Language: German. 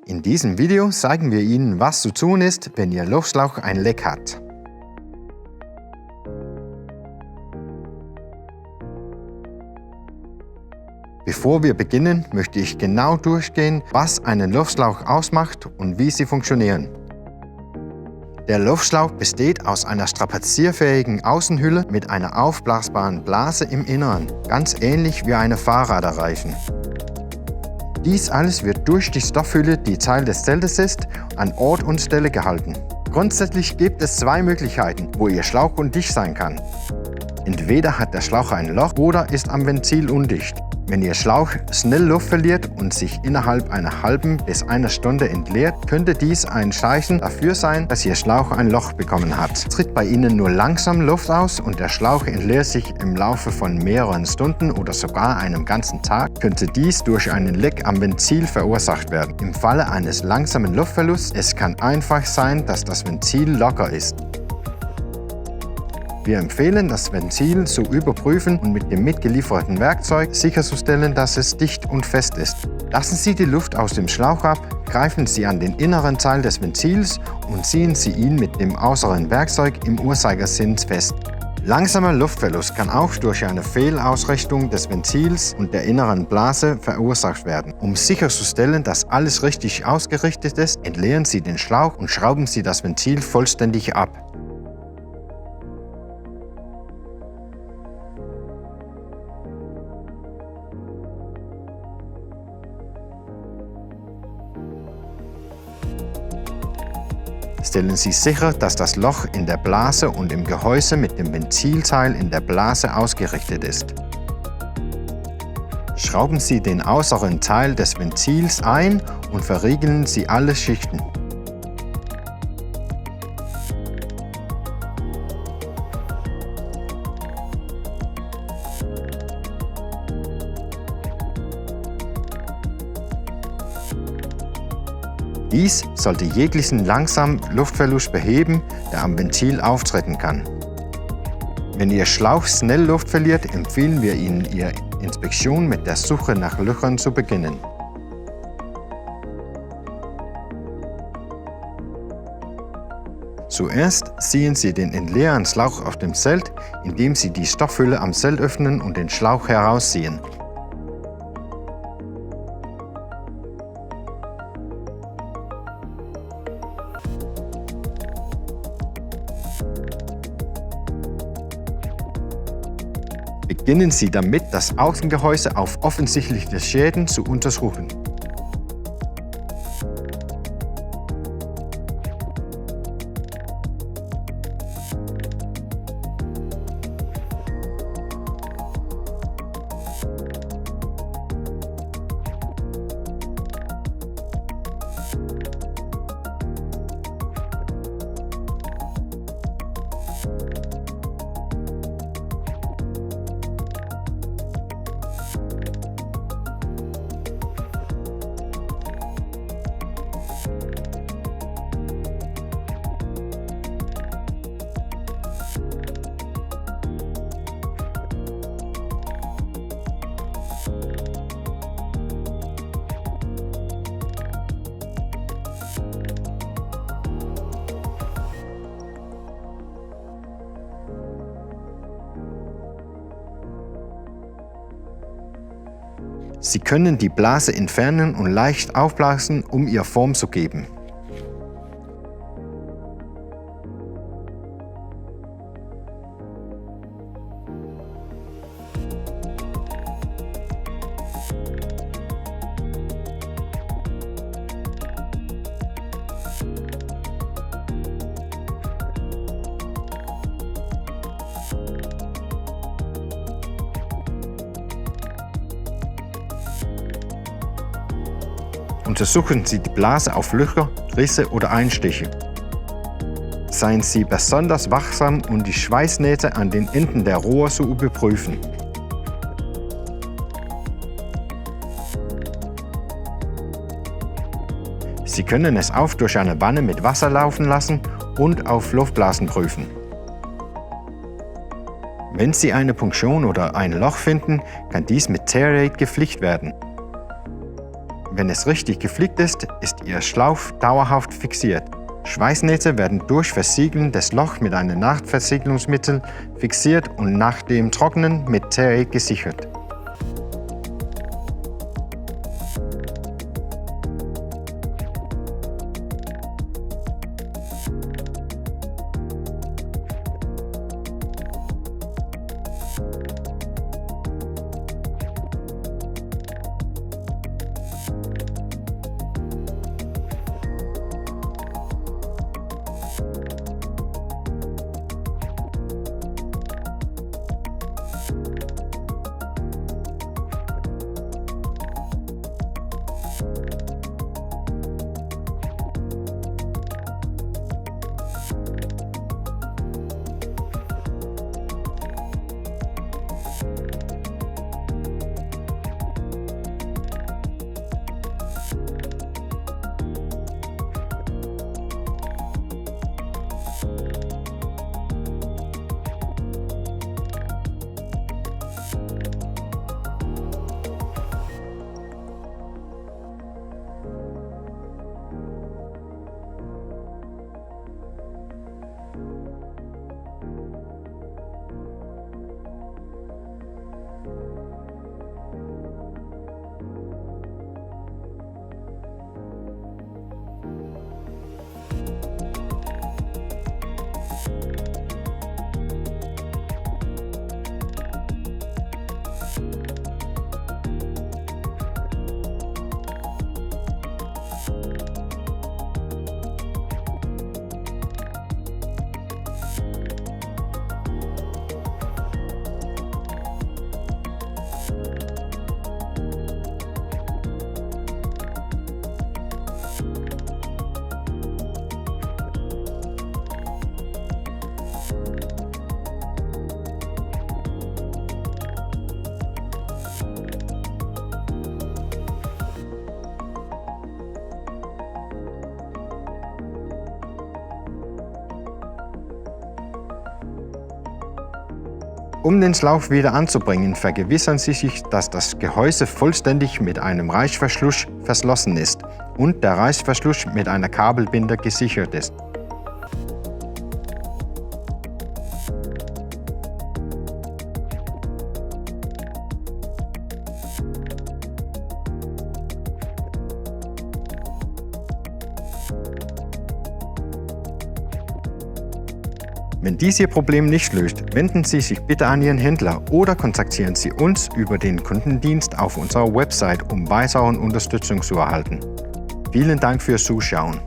In diesem Video zeigen wir Ihnen, was zu tun ist, wenn Ihr Luftschlauch ein Leck hat. Bevor wir beginnen, möchte ich genau durchgehen, was einen Luftschlauch ausmacht und wie sie funktionieren. Der Luftschlauch besteht aus einer strapazierfähigen Außenhülle mit einer aufblasbaren Blase im Inneren, ganz ähnlich wie eine Fahrraderreifen. Dies alles wird durch die Stoffhülle, die Teil des Zeltes ist, an Ort und Stelle gehalten. Grundsätzlich gibt es zwei Möglichkeiten, wo Ihr Schlauch undicht sein kann. Entweder hat der Schlauch ein Loch oder ist am Ventil undicht. Wenn Ihr Schlauch schnell Luft verliert und sich innerhalb einer halben bis einer Stunde entleert, könnte dies ein Zeichen dafür sein, dass Ihr Schlauch ein Loch bekommen hat. Tritt bei Ihnen nur langsam Luft aus und der Schlauch entleert sich im Laufe von mehreren Stunden oder sogar einem ganzen Tag, könnte dies durch einen Leck am Ventil verursacht werden. Im Falle eines langsamen Luftverlusts es kann einfach sein, dass das Ventil locker ist. Wir empfehlen, das Ventil zu überprüfen und mit dem mitgelieferten Werkzeug sicherzustellen, dass es dicht und fest ist. Lassen Sie die Luft aus dem Schlauch ab, greifen Sie an den inneren Teil des Ventils und ziehen Sie ihn mit dem äußeren Werkzeug im Uhrzeigersinn fest. Langsamer Luftverlust kann auch durch eine Fehlausrichtung des Ventils und der inneren Blase verursacht werden. Um sicherzustellen, dass alles richtig ausgerichtet ist, entleeren Sie den Schlauch und schrauben Sie das Ventil vollständig ab. Stellen Sie sicher, dass das Loch in der Blase und im Gehäuse mit dem Ventilteil in der Blase ausgerichtet ist. Schrauben Sie den äußeren Teil des Ventils ein und verriegeln Sie alle Schichten. Dies sollte jeglichen langsamen Luftverlust beheben, der am Ventil auftreten kann. Wenn Ihr Schlauch schnell Luft verliert, empfehlen wir Ihnen, Ihre Inspektion mit der Suche nach Löchern zu beginnen. Zuerst ziehen Sie den entleerten Schlauch auf dem Zelt, indem Sie die Stoffhülle am Zelt öffnen und den Schlauch herausziehen. Beginnen Sie damit, das Außengehäuse auf offensichtliche Schäden zu untersuchen. Sie können die Blase entfernen und leicht aufblasen, um ihr Form zu geben. Untersuchen Sie die Blase auf Löcher, Risse oder Einstiche. Seien Sie besonders wachsam, um die Schweißnähte an den Enden der Rohre zu überprüfen. Sie können es auch durch eine Wanne mit Wasser laufen lassen und auf Luftblasen prüfen. Wenn Sie eine Punktion oder ein Loch finden, kann dies mit Tear-Aid geflickt werden. wenn es richtig geflickt ist, ist Ihr Schlauch dauerhaft fixiert. Schweißnähte werden durch Versiegeln des Lochs mit einem Nachtversiegelungsmittel fixiert und nach dem Trocknen mit Terry gesichert. Um den Schlauch wieder anzubringen, vergewissern Sie sich, dass das Gehäuse vollständig mit einem Reißverschluss verschlossen ist und der Reißverschluss mit einer Kabelbinder gesichert ist. Wenn dies Ihr Problem nicht löst, wenden Sie sich bitte an Ihren Händler oder kontaktieren Sie uns über den Kundendienst auf unserer Website, um weitere Unterstützung zu erhalten. Vielen Dank fürs Zuschauen.